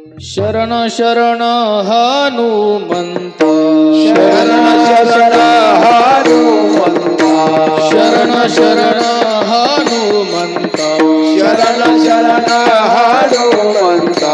शरण शरण हनुमंत शरण शरण हनुमंत शरण शरण हनुमंत शरण शरण हनुमंत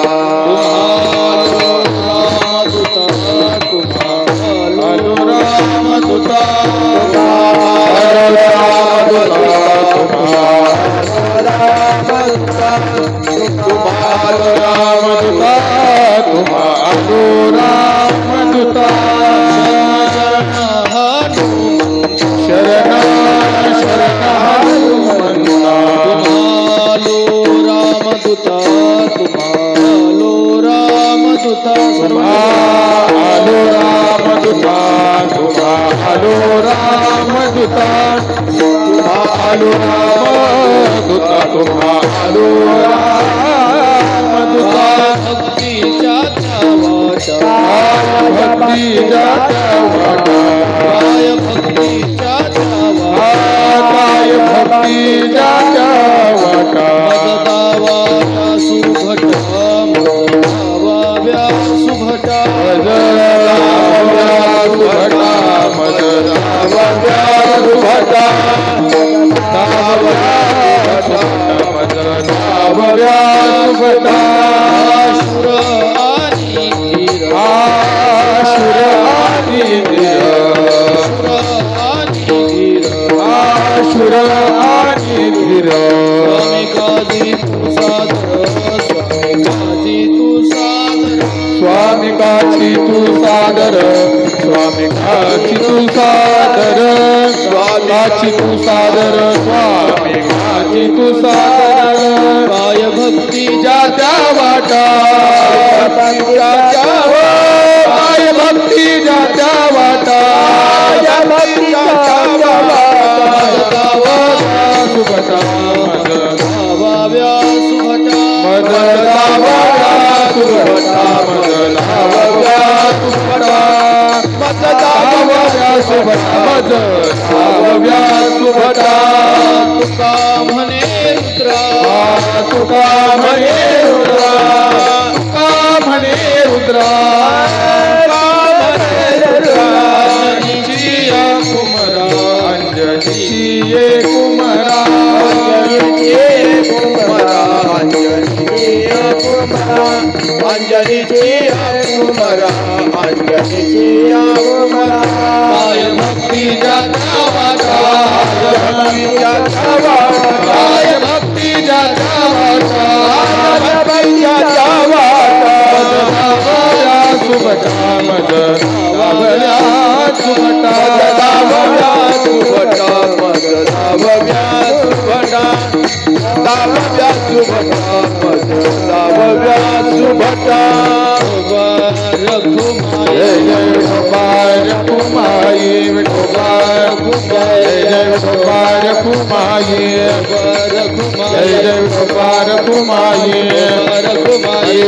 तुम्हालो रामदूत काय भक्ती जात्या वाटा काय भक्ती जात्या वाटा सुभटा मदलाव्या सुभटा मदलाव्या सुभटा मदलाव्या सुभटा मदलाव्या सुभटा मदलाव्या सुभटा तुका म्हणे रुद्रा तुका म्हणे रुद्रा तुका म्हणे रुद्रा काय भक्ती जाता वाटा काय भक्ती जाता वाटा सुभटा मदलाव्या सुभटा सुभटा मदलाव्या सुभटा दाव्या सुभटा मदलाव्या सुभटा रघुमाई रघुमाई रघुमाई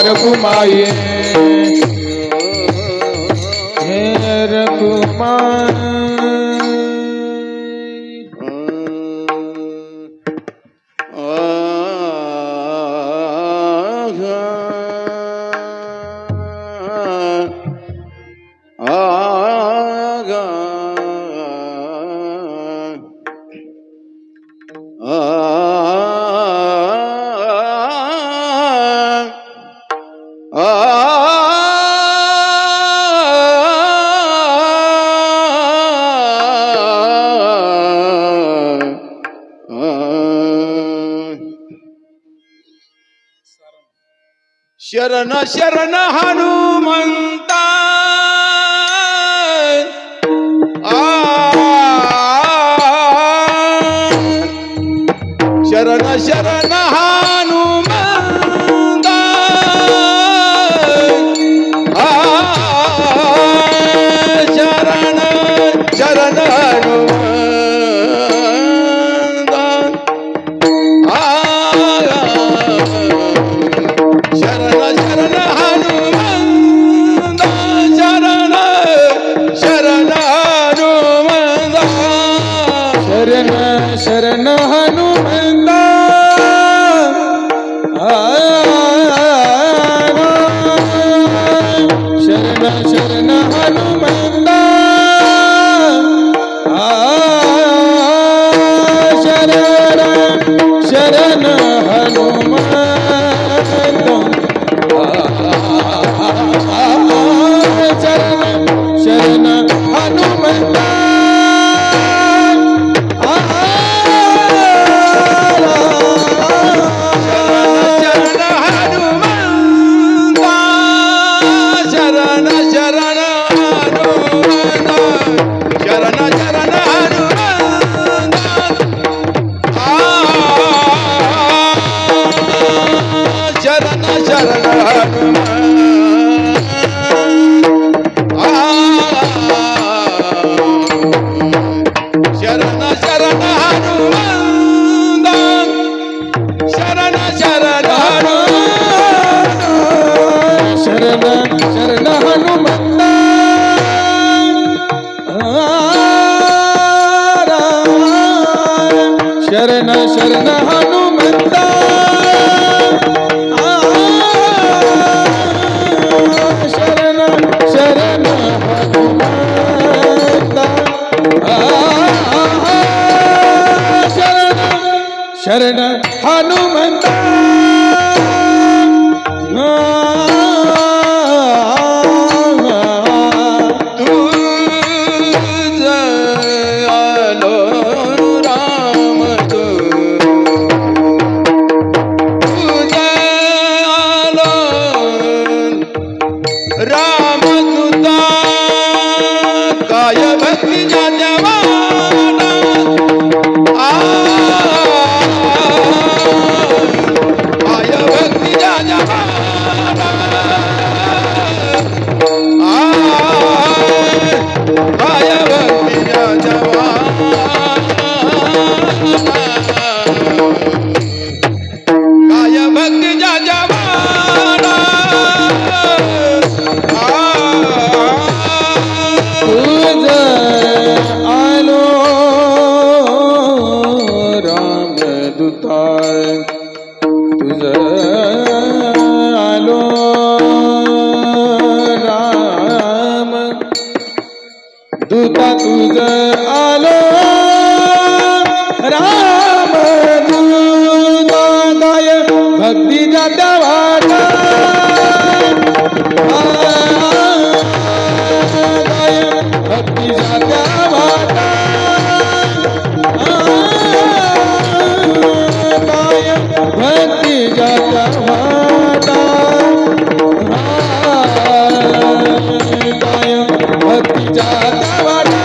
रघुमाई हे रघुमाई शरण शरण हनुमंता शरण शरण हनुमंता शरण शरण हनुमंता शरण शरण हनुमंता शरण शरण हनुमंता शरण शरण हनुमंता शरण शरण हनुमंता शरण शरण हनुमंता शरण शरण हनुमंता शरण शरण हनुमंता शरण शरण हनुमंता शरण शरण हनुमंता तुझ आलो राम दूता तुझ आलो राम दूता गाय भक्ती जात्या वाटा गाय भक्ती जात्या वाटा भक्ती जाता वाटा गाय भक्ती जाता वाटा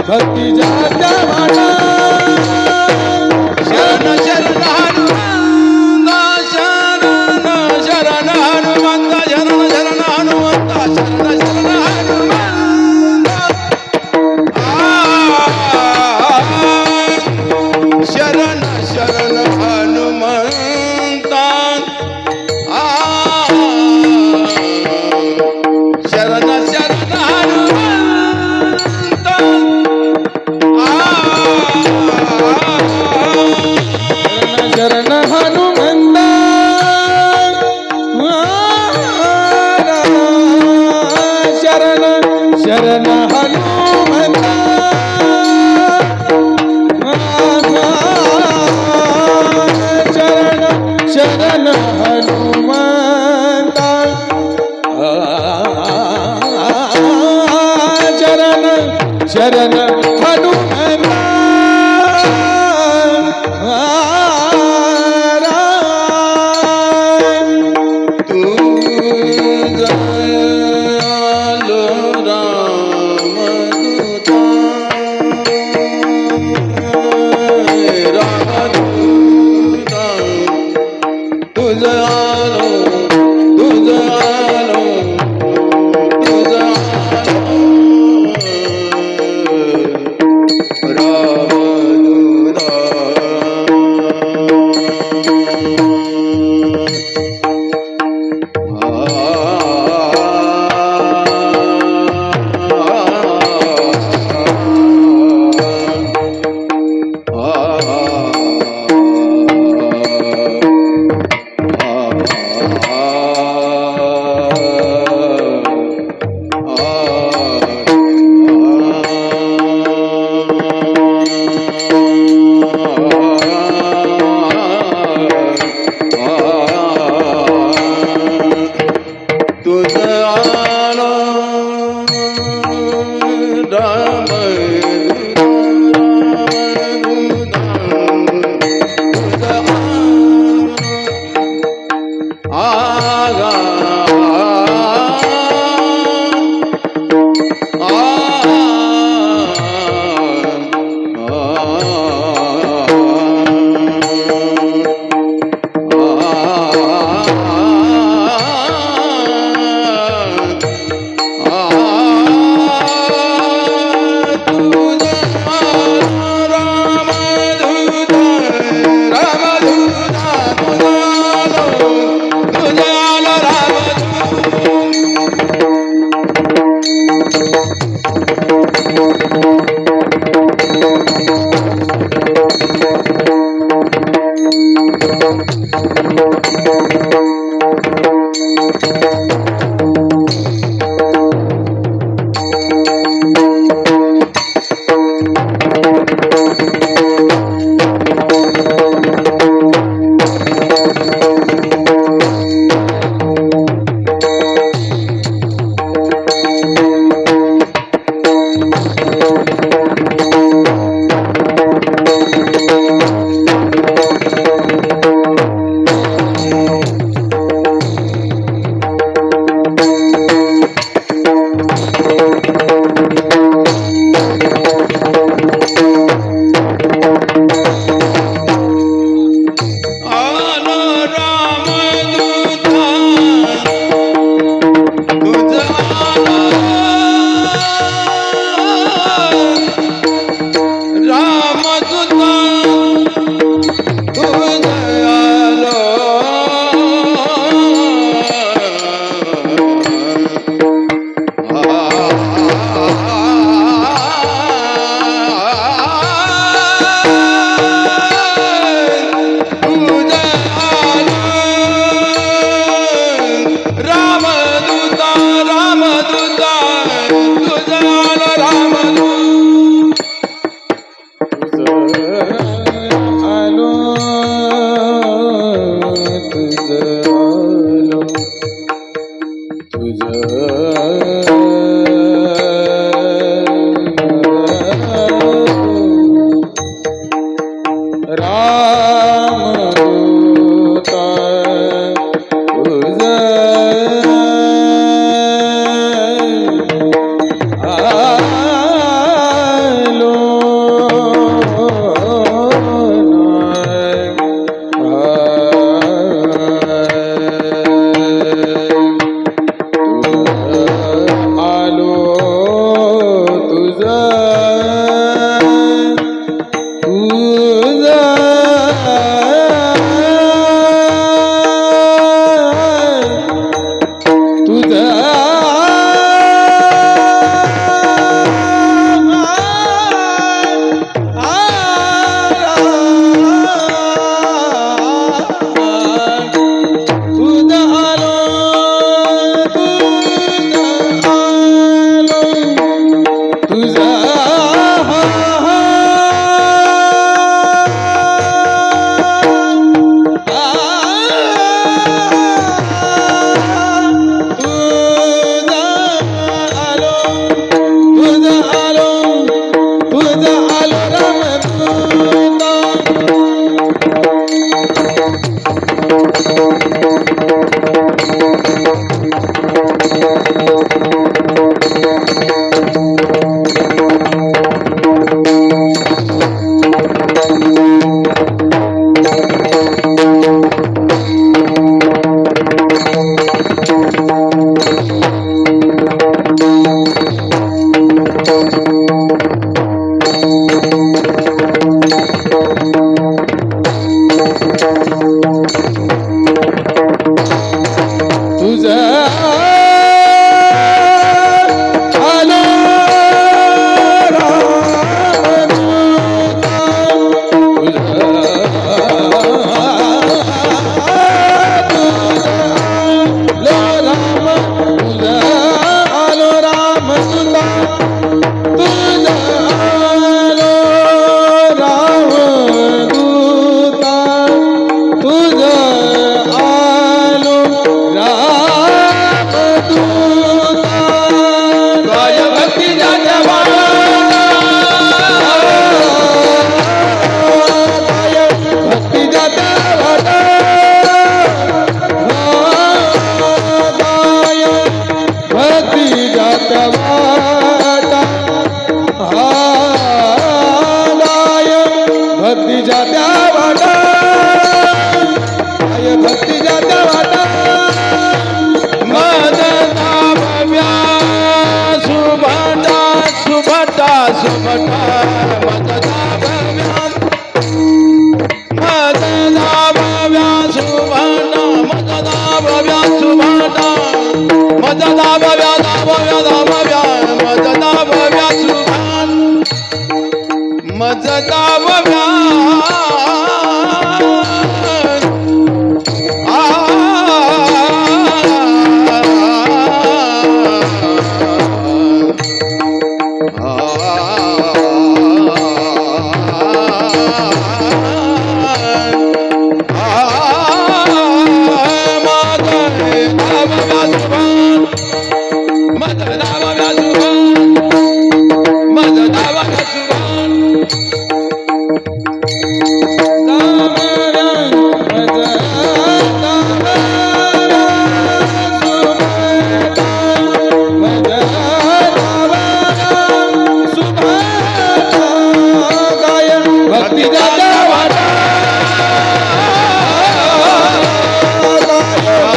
भक्ती जाता वाटा शरण शरण हनुमंता शरण शरण हनुमंता शरण शरण हनुमंता शरण शरण हनुमंता शरण शरण हनुमंता शरण शरण हनुमंता शरण हनुमंता शरण शरण हनुमंता शरण शरण हनुमंता शरण शरण हनुमंता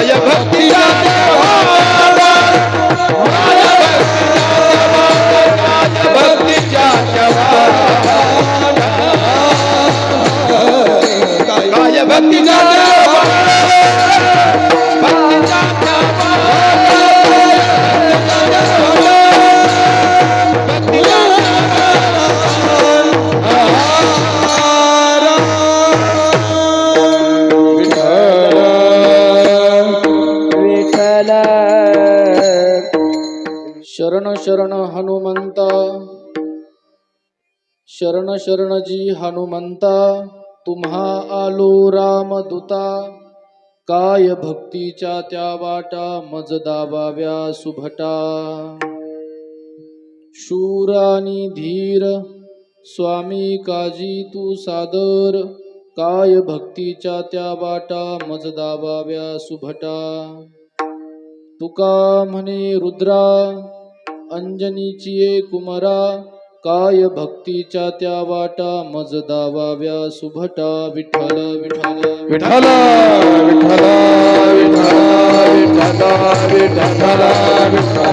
काय भक्तीचा देवा भक्तीच्या देवा काय भक्तीचा देवा भक्तीच्या विठ्ठला शरण शरण हनुमंता शरण शरण जी हनुमंता तुम्हा आलो रामदूता काय भक्तीच्या त्या वाटा मज दाबाव्या सुभटा शूर आणि धीर स्वामी काजी तू सादर काय भक्तीच्या त्या वाटा मज दाबाव्या सुभटा तुका म्हणे रुद्रा अंजनीची कुमरा काय भक्तीच्या त्या वाटा मज दाबाव्या सुभटा विठ्ठल विठ्ठल विठ्ठल विठ्ठल विठ्ठल विठ्ठल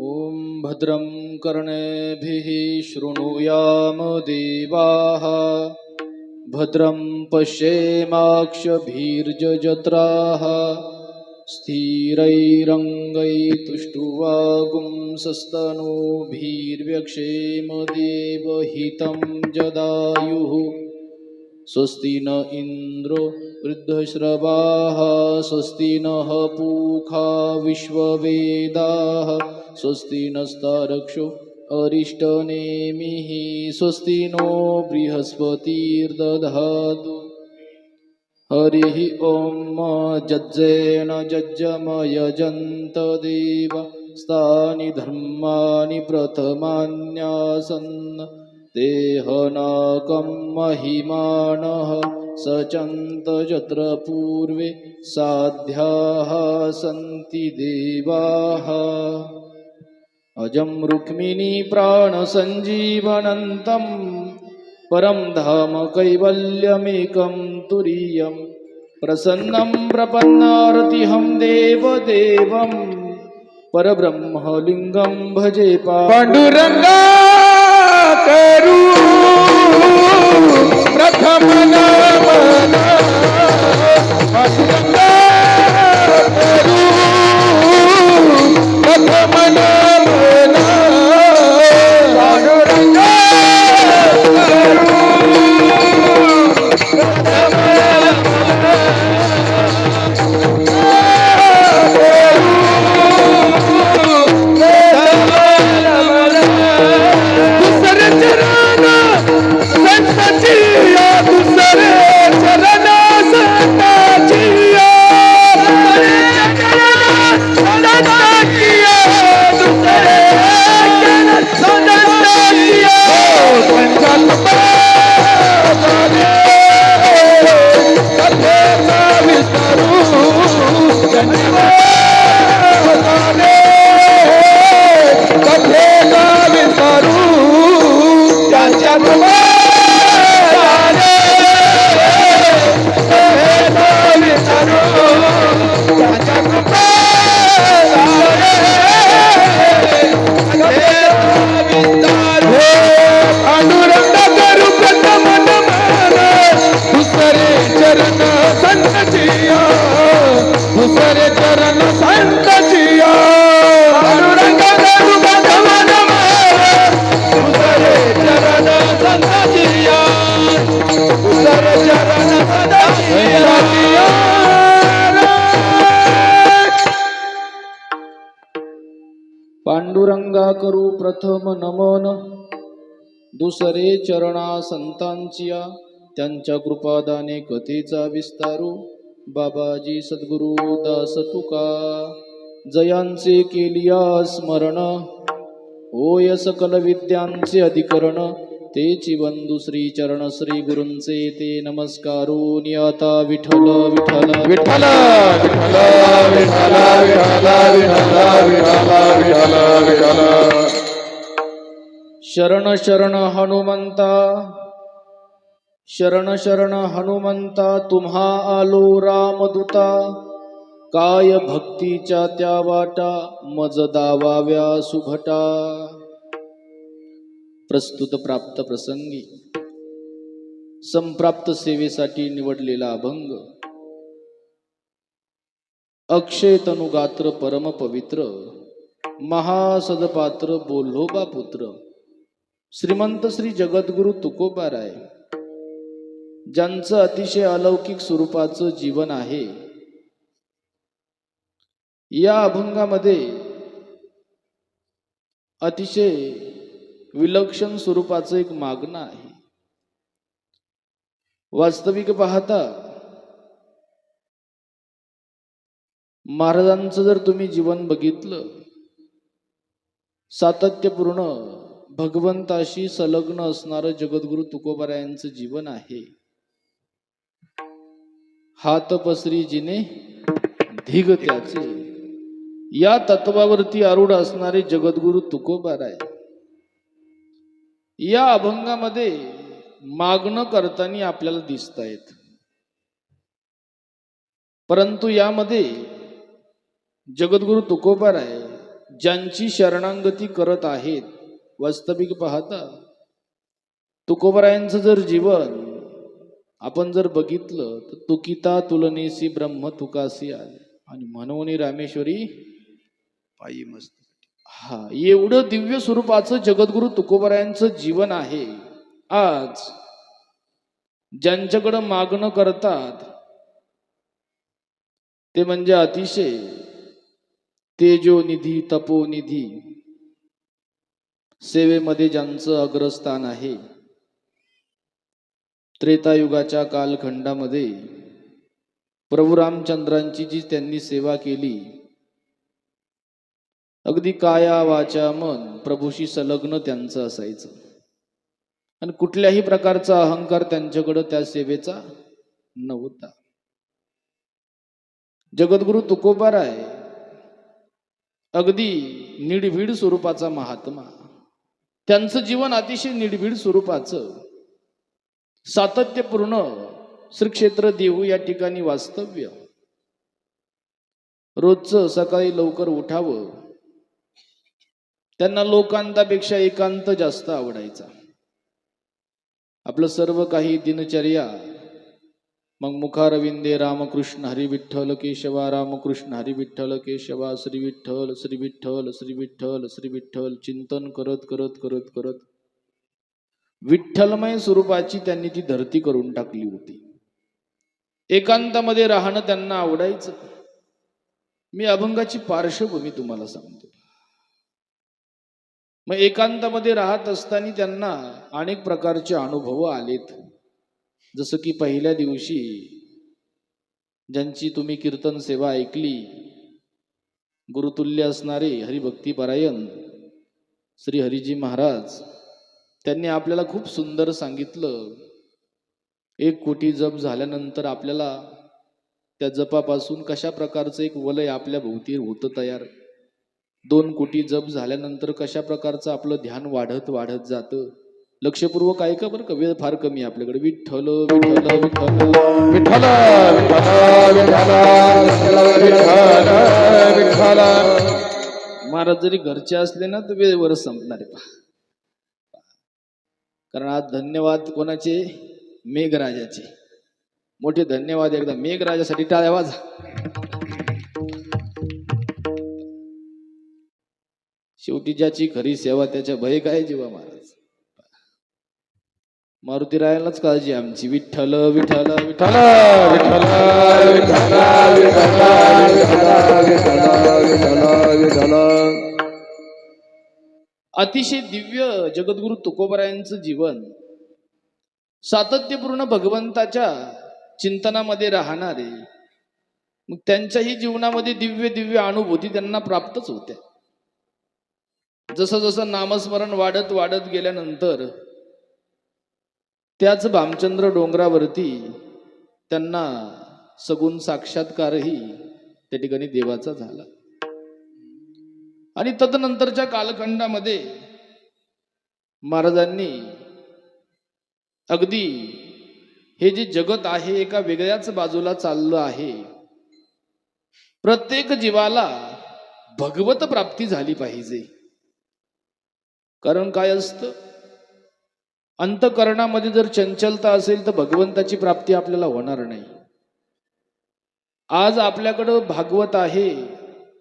ॐ भद्रं कर्णेभिः शृणुयाम देवाः भद्रं पश्येमाक्षभिर्यजत्राः स्थिरैरङ्गैस्तुष्टुवागुंसस्तनूभिर्व्यक्षेम देवहितं जदायुः स्वस्ति न इन्द्रो वृद्धश्रवाः स्वस्ति नः पूषा विश्ववेदाः स्वस्ति नस्तार्क्ष्यो अरिष्टनेमिः स्वस्ति नो बृहस्पतिर्दधातु हरिः ॐ जज्जेन जज्जमयजन्त देव स्तानि धर्माणि प्रथमान्यासन् देहनाकं महिमानः सचन्त यत्र पूर्वे साध्याः सन्ति देवाः अजं रुक्मिणी प्राणसञ्जीवनन्तं परं धाम कैवल्यमेकं तुरीयं प्रसन्नं प्रपन्नार्तिहं देवदेवं परब्रह्मलिङ्गं भजे पांडुरंगा करू प्रथम नमन पांडुरंगा करू प्रथम नमन पांडुरंगा पांडुरंगा करू प्रथम नमन दुसरे चरणा संतांचिया त्यांच्या कृपादाने कथेचा विस्तारू बाबाजी सद्गुरु दास तुका जयांचे केलिया स्मरण होय सकल विद्यांचे अधिकरण तेची बंधू श्री चरण श्री गुरूंचे ते नमस्कारून आता विठ्ठल विठ्ठल विठ्ठल विठ्ठल विठ्ठल विठ्ठल विठ्ठल विठ्ठल विठ्ठल शरण शरण हनुमंता शरण शरण हनुमंता तुम्हा आलो रामदूता काय भक्तीच्या त्या वाटा मज दावाव्या सुभटा. प्रस्तुत प्राप्त प्रसंगी संप्राप्त सेवेसाठी निवडलेला अभंग अक्षय तनुगात्र परम पवित्र महासदपात्र बोल्होबा पुत्र श्रीमंत श्री जगद्गुरु तुकोबाराय ज्यांचं अतिशय अलौकिक स्वरूपाचं जीवन आहे. या अभंगामध्ये अतिशय विलक्षण स्वरूपाचं एक मागणं आहे. वास्तविक पाहता महाराजांचं जर तुम्ही जीवन बघितलं, सातत्यपूर्ण भगवंताशी संलग्न असणारं जगद्गुरु तुकोबारायांचं जीवन आहे. हात पसरी जिने धिग त्याचे, या तत्वावरती आरूढ असणारे जगद्गुरु तुकोबाराय या अभंगामध्ये मागणं करताना आपल्याला दिसत आहेत. परंतु यामध्ये जगद्गुरु तुकोबाराय ज्यांची शरणागती करत आहेत, वास्तविक पाहता तुकोबारायांचं जर जीवन आपण जर बघितलं तर तुकिता तुलनेसी ब्रह्म तुकासी आले आणि म्हणून रामेश्वरी पायी मस्त. हा, एवढं दिव्य स्वरूपाचं जगद्गुरु तुकोबारायांचं जीवन आहे. आज ज्यांच्याकडं मागणं करतात ते म्हणजे अतिशय तेजोनिधी तपोनिधी सेवेमध्ये ज्यांचं अग्रस्थान आहे. त्रेतायुगाच्या कालखंडामध्ये प्रभू रामचंद्रांची जी त्यांनी सेवा केली, अगदी काया वाचा मन प्रभूशी संलग्न त्यांचं असायचं आणि कुठल्याही प्रकारचा अहंकार त्यांच्याकडं त्या सेवेचा नव्हता. जगद्गुरु तुकोबाराय अगदी निर्भीड स्वरूपाचा महात्मा. त्यांचं जीवन अतिशय निर्भीड स्वरूपाचं, सातत्यपूर्ण श्री क्षेत्र देहू या ठिकाणी वास्तव्य. रोजचं सकाळी लवकर उठावं, त्यांना लोकांतापेक्षा एकांत जास्त आवडायचा. आपलं सर्व काही दिनचर्या मग मुखारविंदे रामकृष्ण हरी विठ्ठल केशवा रामकृष्ण हरी विठ्ठल केशवा श्री विठ्ठल श्री विठ्ठल श्री विठ्ठल श्री विठ्ठल चिंतन करत करत करत करत विठ्ठलमय स्वरूपाची त्यांनी ती धरती करून टाकली होती. एकांतामध्ये राहणं त्यांना आवडायचं. मी अभंगाची पार्श्वभूमी तुम्हाला सांगतो. मग एकांतामध्ये राहत असताना त्यांना अनेक प्रकारचे अनुभव आलेत. जसं की पहिल्या दिवशी ज्यांची तुम्ही कीर्तन सेवा ऐकली, गुरुतुल्य असणारे हरिभक्तीपरायण श्री हरिजी महाराज, त्यांनी आपल्याला खूप सुंदर सांगितलं. 1 कोटी जप झाल्यानंतर आपल्याला त्या जपापासून कशा प्रकारचं एक वलय आपल्या भोवती होतं तयार. 2 कोटी जप झाल्यानंतर कशा प्रकारचं आपलं ध्यान वाढत वाढत जातं. लक्षपूर्वक ऐका बरं का, वेळ फार कमी आहे आपल्याकडे. विठ्ठल विठ्ठल विठ्ठल विठ्ठल विठ्ठल विठ्ठल. महाराज जरी घरचे असले ना तर वेळेवरच संपणार आहे. कारण आज धन्यवाद कोणाचे? मेघराजाचे. मोठे धन्यवाद एकदा मेघराजासाठी. टाळ्या वाजा. शेवटी ज्याची खरी सेवा त्याच्या भय काय जीवा. महाराज मारुती रायालाच काळजी आमची. विठ्ठल विठ्ठल विठ्ठल अतिशय दिव्य जगद्गुरु तुकोबारायांचं जीवन, सातत्यपूर्ण भगवंताच्या चिंतनामध्ये राहणारे. मग त्यांच्याही जीवनामध्ये दिव्य दिव्य अनुभूती त्यांना प्राप्तच होत्या. जसं जसं नामस्मरण वाढत वाढत गेल्यानंतर त्याच भामचंद्र डोंगरावरती त्यांना सगुण साक्षात्कारही त्या ठिकाणी देवाचा झाला. आणि तदनंतरच्या कालखंडामध्ये महाराजांनी अगदी हे जे जगत आहे एका वेगळ्याच बाजूला चाललं आहे. प्रत्येक जीवाला भगवत प्राप्ती झाली पाहिजे. कारण काय असतं, अंतःकरणामध्ये जर चंचलता असेल तर भगवंताची प्राप्ती आपल्याला होणार नाही. आज आपल्याकडं भागवत आहे,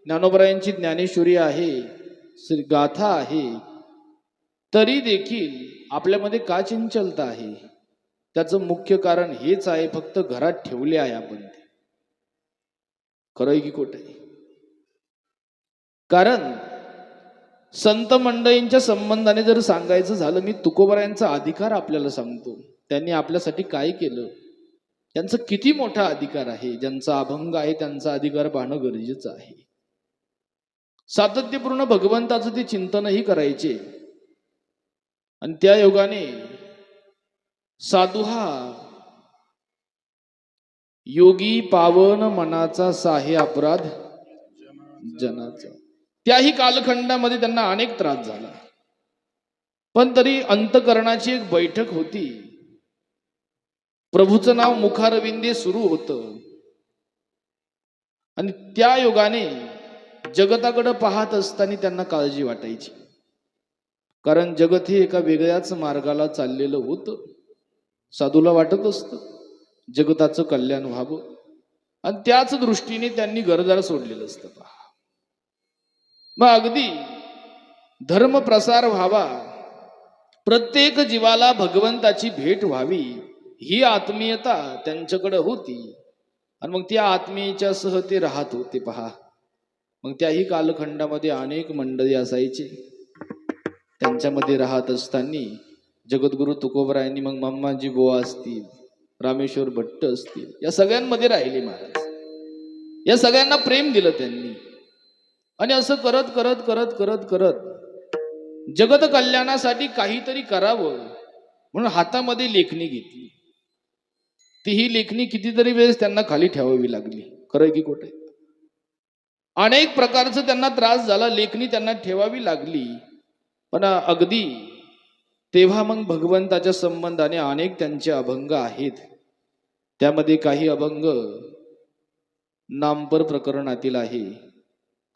ज्ञानोबरायांची ज्ञानेश्वरी आहे, श्री गाथा आहे, तरी देखील आपल्यामध्ये का चंचलता आहे? त्याचं मुख्य कारण हेच आहे, फक्त घरात ठेवले आहे आपण ते. खरं आहे की खोटं आहे? कारण संत मंडळींच्या संबंधाने जर सांगायचं झालं, मी तुकोबरायांचा अधिकार आपल्याला सांगतो. त्यांनी आपल्यासाठी काय केलं, त्यांचा किती मोठा अधिकार आहे. ज्यांचा अभंग आहे त्यांचा अधिकार पाहणं गरजेचं आहे. सातत्यपूर्ण भगवंताचं ते चिंतनही करायचे. आणि त्या योगाने साधू हा योगी पावन मनाचा साहे अपराध जनाचा. त्याही कालखंडामध्ये त्यांना अनेक त्रास झाला, पण तरी अंतःकरणाची एक बैठक होती. प्रभूचं नाव मुखारविंदे सुरू होतं. आणि त्या योगाने जगताकडे पाहत असताना त्यांना काळजी वाटायची. कारण जगत हे एका वेगळ्याच मार्गाला चाललेलं होतं. साधूला वाटत असतं जगताचं कल्याण व्हावं, आणि त्याच दृष्टीने त्यांनी घरदार सोडलेलं असतं. पहा, मग अगदी धर्म प्रसार व्हावा, प्रत्येक जीवाला भगवंताची भेट व्हावी, ही आत्मीयता त्यांच्याकडे होती. आणि मग त्या आत्मीयेच्या सह ते राहत होते. पहा, मग त्याही कालखंडामध्ये अनेक मंडळी असायचे. त्यांच्यामध्ये राहत असताना जगद्गुरु तुकोबरायांनी, मग मम्माजी बुवा असतील, रामेश्वर भट्ट असतील, या सगळ्यांमध्ये राहिले महाराज. या सगळ्यांना प्रेम दिलं त्यांनी. आणि असं करत करत करत करत करत जगत कल्याणासाठी काहीतरी करावं म्हणून हातामध्ये लेखणी घेतली. ती ही लेखणी कितीतरी वेळेस त्यांना खाली ठेवावी लागली. खरंय की खोटंय? अनेक प्रकारचं त्यांना त्रास झाला, लेखणी त्यांना ठेवावी लागली. पण अगदी तेव्हा मग भगवंताच्या संबंधाने अनेक त्यांचे अभंग आहेत. त्यामध्ये काही अभंग नामपर प्रकरणातील आहे,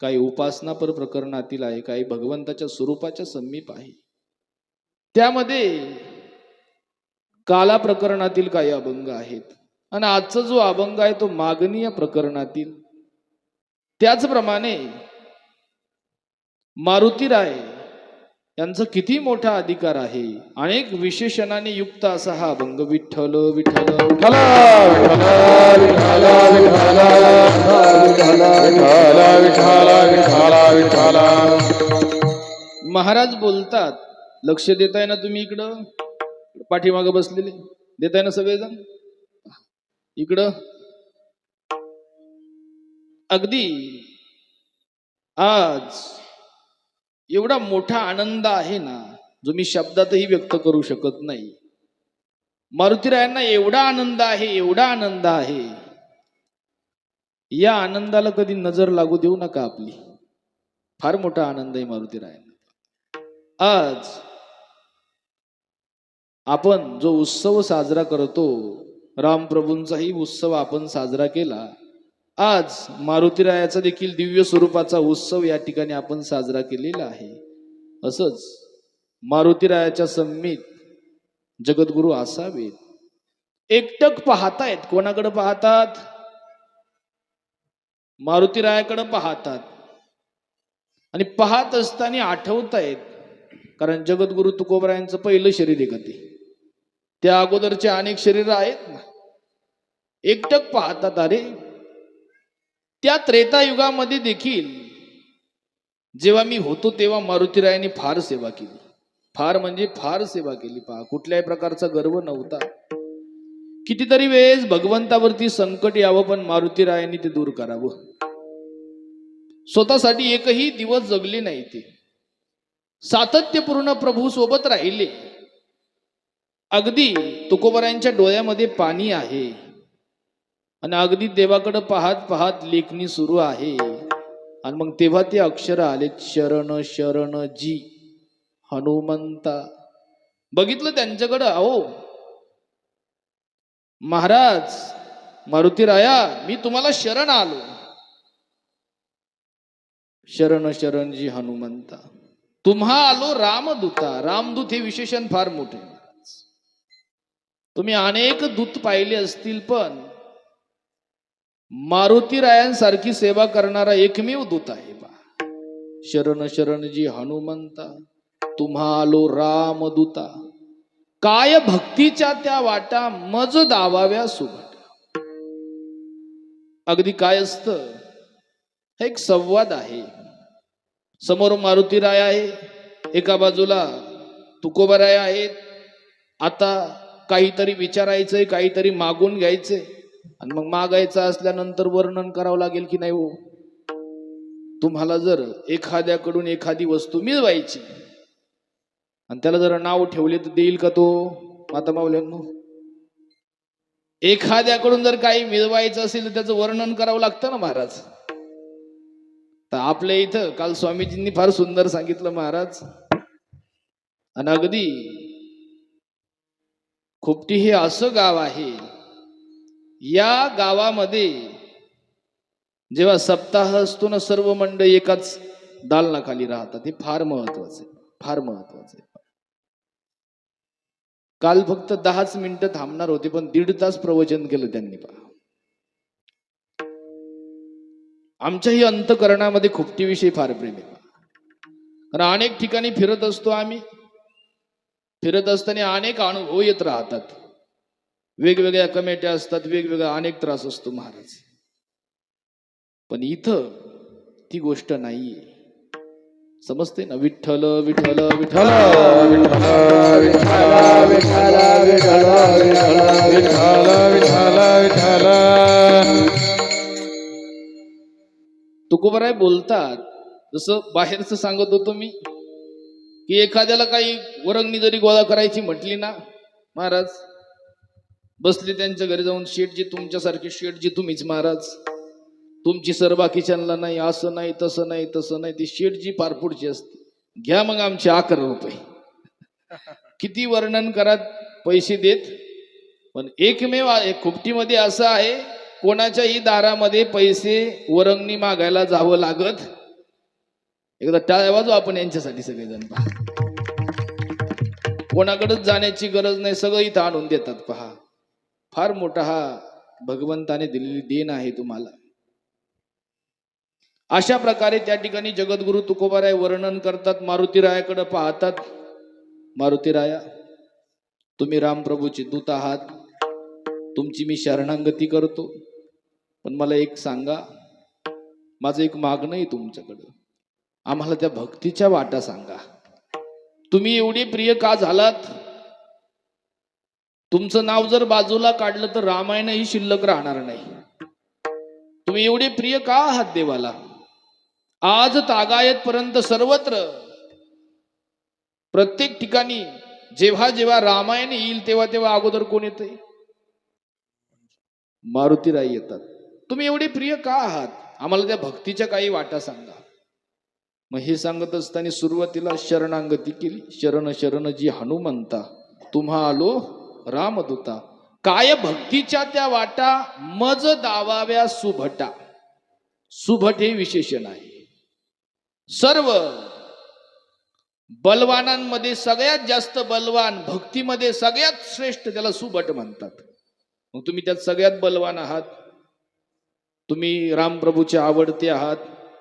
काही उपासनापर प्रकरणातील आहे, काही भगवंताच्या स्वरूपाच्या समीप आहे. त्यामध्ये काला प्रकरणातील काही अभंग आहेत. आणि आजचा जो अभंग आहे तो मागणी या प्रकरणातील. त्याचप्रमाणे मारुतीराय यांचा किती मोठा अधिकार आहे. अनेक विशेषणाने युक्त असा हा अभंग. विठ्ठल विठ्ठल विठ्ठल विठ्ठल विठ्ठल विठ्ठल विठ्ठल. महाराज बोलतात, लक्ष देताय ना तुम्ही? इकडं पाठीमागं बसलेले देताय ना सगळेजण? इकडं अगदी आज एवढा मोठा आनंद आहे ना, जो मी शब्दातही व्यक्त करू शकत नाही. मारुतीरायांना एवढा आनंद आहे, एवढा आनंद आहे. या आनंदाला कधी नजर लागू देऊ नका आपली. फार मोठा आनंद आहे मारुतीरायांना. आज आपण जो उत्सव साजरा करतो, रामप्रभूंचाही उत्सव आपण साजरा केला. आज मारुतीरायाचा देखील दिव्य स्वरूपाचा उत्सव या ठिकाणी आपण साजरा केलेला आहे. असंच मारुतीरायाच्या सन्मीत जगद्गुरु असावेत. एकटक पाहतायत. कोणाकडे पाहतात? मारुतीरायाकडे पाहतात. आणि पाहत असताना आठवतायत, कारण जगद्गुरु तुकोबरायांचं पहिलं शरीर आहे ते. त्या अगोदरचे अनेक शरीर आहेत ना. एकटक पाहतात, अरे त्या त्रेतायुगामध्ये देखील जेव्हा मी होतो तेव्हा मारुतीरायांनी फार सेवा केली. फार म्हणजे फार सेवा केली. पहा, कुठल्याही प्रकारचा गर्व नव्हता. कितीतरी वेळेस भगवंतावरती संकट यावं, पण मारुतीरायांनी ते दूर करावं. स्वतःसाठी एकही दिवस जगले नाही ते. सातत्यपूर्ण प्रभू सोबत राहिले. अगदी तुकोबरायांच्या डोळ्यामध्ये पाणी आहे आणि अगदी देवाकडे पाहत पाहत लेखणी सुरू आहे. आणि मग तेव्हा ते अक्षर आले, शरण शरण जी हनुमंता. बघितलं त्यांच्याकडं. अहो महाराज मारुतीराया, मी तुम्हाला शरण आलो. शरण शरण जी हनुमंता, तुम्हा आलो रामदूता. रामदूत हे विशेषण फार मोठे. तुम्ही अनेक दूत पाहिले असतील, पण मारुतीरायांसारखी सेवा करणारा एकमेव दूत आहे बा. शरण शरण जी हनुमंता, तुम्हा आलो रामदूता. काय भक्तीच्या त्या वाटा मज दावाव्या सुभट. अगदी काय असतं, हा एक संवाद आहे. समोर मारुतीराय आहे, एका बाजूला तुकोबाराय आहेत. आता काहीतरी विचारायचंय, काहीतरी मागून घ्यायचंय. आणि मग मागायचं असल्यानंतर वर्णन करावं लागेल की नाही हो. तुम्हाला जर एखाद्याकडून एखादी वस्तू मिळवायची आणि त्याला जर नाव ठेवले तर देईल का तो? माता माऊल्यांनो, एखाद्याकडून जर काही मिळवायचं असेल तर त्याचं वर्णन करावं लागतं ना महाराज. तर आपल्या इथं काल स्वामीजींनी फार सुंदर सांगितलं महाराज. आणि अगदी खोपटी हे असं गाव आहे, या गावामध्ये जेव्हा सप्ताह असतो ना, सर्व मंडळी एकाच दालनाखाली राहतात. हे फार महत्वाचं आहे, फार महत्वाचं आहे. काल फक्त 10च मिनिटं थांबणार होते, पण 1.5 तास प्रवचन केलं त्यांनी. पहा, आमच्याही अंतकरणामध्ये खोपटीविषयी फार प्रेम आहे. कारण अनेक ठिकाणी फिरत असतो आम्ही. फिरत असताना अनेक अनुभव येत राहतात. वेगवेगळ्या कमेट्या असतात, वेगवेगळा अनेक त्रास असतो महाराज. पण इथं ती गोष्ट नाहीये. समजते ना? विठ्ठल विठ्ठल विठ्ठल विठ्ठल विठ्ठल विठ्ठल विठ्ठल विठ्ठल विठ्ठल. तुकोबाराय बोलतात, जसं बाहेरचं सांगत होतो मी, की एखाद्याला काही वरंगणी जरी गोळा करायची म्हटली ना महाराज, बसले त्यांच्या घरी जाऊन, शेठजी तुमच्यासारखे शेठजी तुम्हीच महाराज, तुमची सरबा किचनला नाही, असं नाही तसं नाही तसं नाही. ती शेठजी फार पुढची असते. घ्या मग आमचे 11 रुपये. किती वर्णन करत पैसे देत. पण एकमेव खोपटीमध्ये असं आहे, कोणाच्याही दारामध्ये पैसे वरंगणी मागायला जावं लागत. एकदा टाळ्या वाजू आपण यांच्यासाठी सगळेजण. पहा, कोणाकडेच जाण्याची गरज नाही, सगळं इथं आणून देतात. पहा, फार मोठा हा भगवंताने दिलेली देण आहे तुम्हाला. अशा प्रकारे त्या ठिकाणी जगद्गुरु तुकोबाराय वर्णन करतात. मारुतीरायाकडे पाहतात. मारुतीराया, तुम्ही रामप्रभूचे दूत आहात, तुमची मी शरणागती करतो. पण मला एक सांगा, माझं एक मागणं आहे तुमच्याकडं. आम्हाला त्या भक्तीच्या वाटा सांगा. तुम्ही एवढे प्रिय का झालात? तुमचं नाव जर बाजूला काढलं तर रामायणही शिल्लक राहणार नाही. तुम्ही एवढे प्रिय का आहात देवाला? आज तागायत पर्यंत सर्वत्र प्रत्येक ठिकाणी जेव्हा जेव्हा रामायण येईल तेव्हा तेव्हा अगोदर कोण येते? मारुतीराय येतात. तुम्ही एवढे प्रिय का आहात? आम्हाला त्या भक्तीच्या काही वाटा सांगा. मग हे सांगत असताना सुरुवातीला शरणागती केली. शरण शरण जी हनुमंता, तुम्हा आलो रामदूता. काय भक्तीच्या त्या वाटा मज दावाव्या सुभटा. सुभट हे विशेषण आहे. सर्व बलवानांमध्ये सगळ्यात जास्त बलवान, भक्तीमध्ये सगळ्यात श्रेष्ठ, त्याला सुभट म्हणतात. मग तुम्ही त्यात सगळ्यात बलवान आहात. तुम्ही रामप्रभूचे आवडते आहात.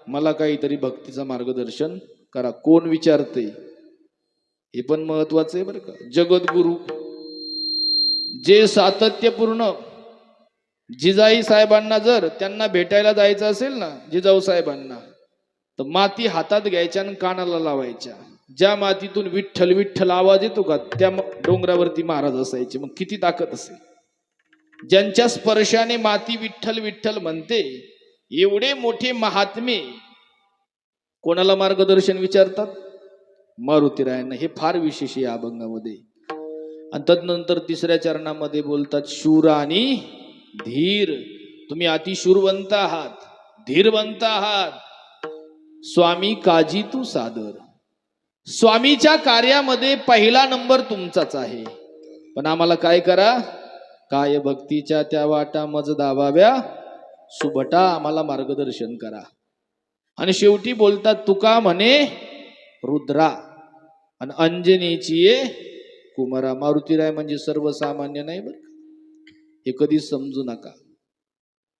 मला काहीतरी भक्तीचं मार्गदर्शन करा. कोण विचारते? हे पण महत्वाचं आहे बरं का. जगद्गुरु जे सातत्यपूर्ण, जिजाई साहेबांना जर त्यांना भेटायला जायचं असेल ना, जिजाऊ साहेबांना, तर माती हातात घ्यायच्या आणि कानाला लावायच्या. ज्या मातीतून विठ्ठल विठ्ठल आवाज येतो का, त्या डोंगरावरती महाराज असायचे. मग किती ताकद असेल. ज्यांच्या स्पर्शाने माती विठ्ठल विठ्ठल म्हणते, एवढे मोठे महात्मे कोणाला मार्गदर्शन विचारतात? मारुतीरायांना. हे फार विशेष आहे अभंगामध्ये. आणि तदनंतर तिसऱ्या चरणामध्ये बोलतात शूर आणि धीर. तुम्ही अतिशूरवंत आहात, धीरवंत आहात. स्वामी काजी तू सादर. स्वामीच्या कार्यामध्ये पहिला नंबर तुमचाच आहे. पण आम्हाला काय करा, काय भक्तीच्या त्या वाटा मज दावाव्या सुभटा, आम्हाला मार्गदर्शन करा. आणि शेवटी बोलतात तुका म्हणे रुद्रा आणि अंजनीची ये कुमारा. मारुतीराय म्हणजे सर्वसामान्य नाही बरं, हे कधी समजू नका.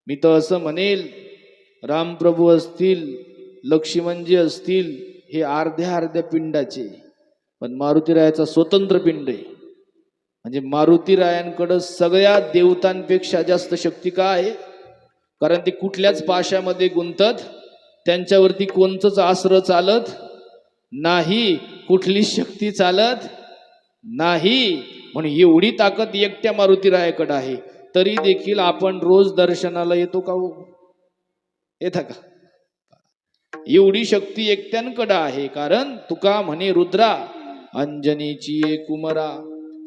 मी तर असं म्हणेल, रामप्रभू असतील, लक्ष्मणजी असतील, हे अर्ध्या अर्ध्या पिंडाचे, पण मारुतीरायाचा स्वतंत्र पिंड आहे. म्हणजे मारुतीरायांकडं सगळ्या देवतांपेक्षा जास्त शक्ती का आहे? कारण ते कुठल्याच पाशामध्ये गुंतत, त्यांच्यावरती कोणतंच आसरं चालत नाही, कुठली शक्ती चालत नाही. म्हणून एवढी ताकद एकट्या मारुतीरायाकडे आहे. तरी देखील आपण रोज दर्शनाला येतो का हो? येता का? एवढी शक्ती एकट्यांकडे आहे. कारण तुका म्हणे रुद्रा अंजनीची ये कुमरा.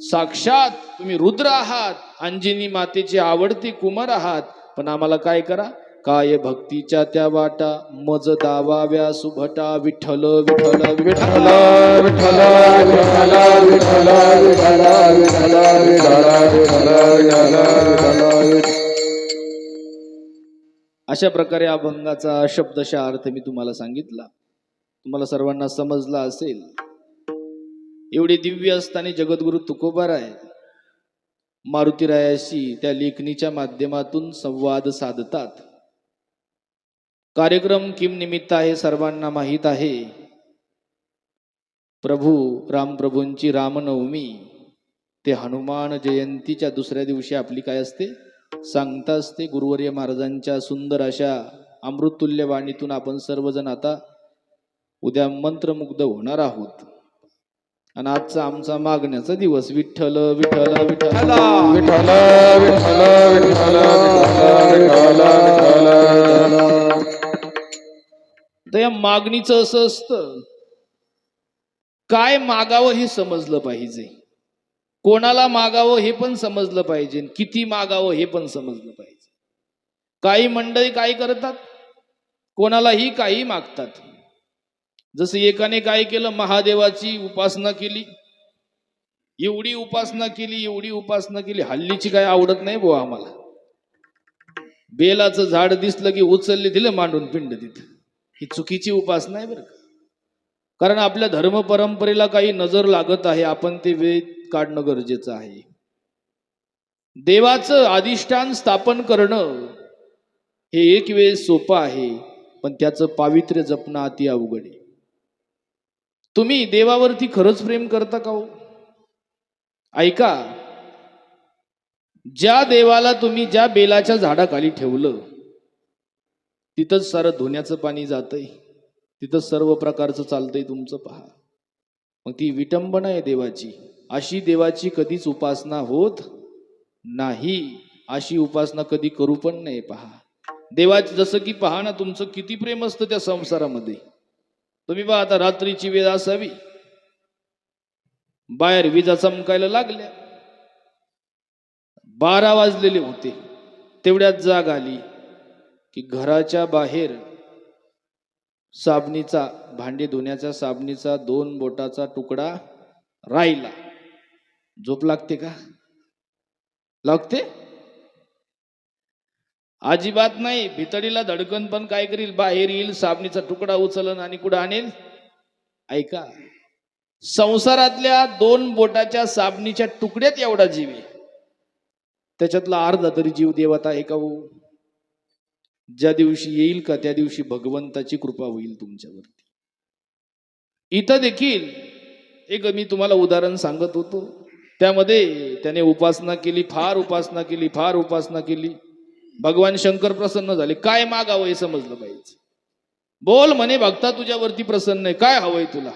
साक्षात तुम्ही रुद्र आहात, अंजनी मातेचे आवडते कुमार आहात. पण आम्हाला काय करा, काय भक्तीच्या त्या वाटा मज दावाव्या सुभटा. विठ्ठल विठ्ठल विठ्ठल विठ्ठल विठ्ठल विठ्ठल विठ्ठल विठ्ठल विठ्ठल. अशा प्रकारे अभंगाचा शब्दशः अर्थ मी तुम्हाला सांगितला, तुम्हाला सर्वांना समजला असेल. एवढे दिव्य असताना जगद्गुरु तुकोबाराय मारुतीरायाशी त्या लेखणीच्या माध्यमातून संवाद साधतात. कार्यक्रम किम निमित्त आहे सर्वांना माहीत आहे. प्रभू रामप्रभूंची रामनवमी ते हनुमान जयंतीच्या दुसऱ्या दिवशी आपली काय असते, सांगता असते. गुरुवर्य महाराजांच्या सुंदर अशा अमृततुल्य वाणीतून आपण सर्वजण आता उद्या मंत्रमुग्ध होणार आहोत. आणि आजचा आमचा मागण्याचा दिवस. विठ्ठल विठ्ठल विठ्ठल विठ्ठल विठ्ठल विठ्ठल विठ्ठल. तर या मागणीचं असं असतं, काय मागावं हे समजलं पाहिजे, कोणाला मागावं हे पण समजलं पाहिजे, किती मागावं हे पण समजलं पाहिजे. काही मंडळी काय करतात, कोणालाही काही मागतात. जसं एकाने काय केलं, महादेवाची उपासना केली, एवढी उपासना केली, एवढी उपासना केली. हल्लीची काय आवडत नाही बुवा आम्हाला. बेलाचं झाड दिसलं की उचलले, दिलं मांडून पिंड तिथं. ही चुकीची उपासना आहे बरं का. कारण आपल्या धर्म परंपरेला काही नजर लागत आहे, आपण ते वेळ काढणं गरजेचं आहे. देवाचं अधिष्ठान स्थापन करणं हे एक वेळ सोपं आहे, पण त्याचं पावित्र्य जपणं अति अवघड आहे. तुम्ही देवावरती खरंच प्रेम करता का हो? ऐका, ज्या देवाला तुम्ही ज्या बेलाच्या झाडाखाली ठेवलं, तिथंच सारं धुण्याचं पाणी जातंय, तिथंच सर्व प्रकारचं चालतंय तुमचं. पहा, मग ती विटंबना आहे देवाची. अशी देवाची कधीच उपासना होत नाही, अशी उपासना कधी करू पण नाही. पहा, देवाचं जसं की पहा ना, तुमचं किती प्रेम असतं त्या संसारामध्ये. तुम्ही पहा, आता रात्रीची वेळ असावी, बाहेर विजा चमकायला लागल्या, 12 वाजलेले होते. तेवढ्यात जाग आली की घराच्या बाहेर साबणीचा, भांडे धुण्याच्या साबणीचा 2 बोटाचा तुकडा राहिला. झोप लागते का? लागते? अजिबात नाही. भितडीला धडकन पण काय करील, बाहेर येईल, साबणीचा तुकडा उचलन आणि कुठं आणेल. ऐका, संसारातल्या 2 बोटाच्या साबणीच्या तुकड्यात एवढा जीव आहे, त्याच्यातला अर्धा तरी जीव देवात आहे का हो? ज्या दिवशी येईल का त्या दिवशी भगवंताची कृपा होईल तुमच्यावरती. इथं देखील एक मी तुम्हाला उदाहरण सांगत होतो, त्यामध्ये त्याने उपासना केली, फार उपासना केली, फार उपासना केली. भगवान शंकर प्रसन्न झाले. काय मागावं हे समजलं पाहिजे. बोल म्हणे भक्ता, तुझ्यावरती प्रसन्न आहे, काय हवंय तुला?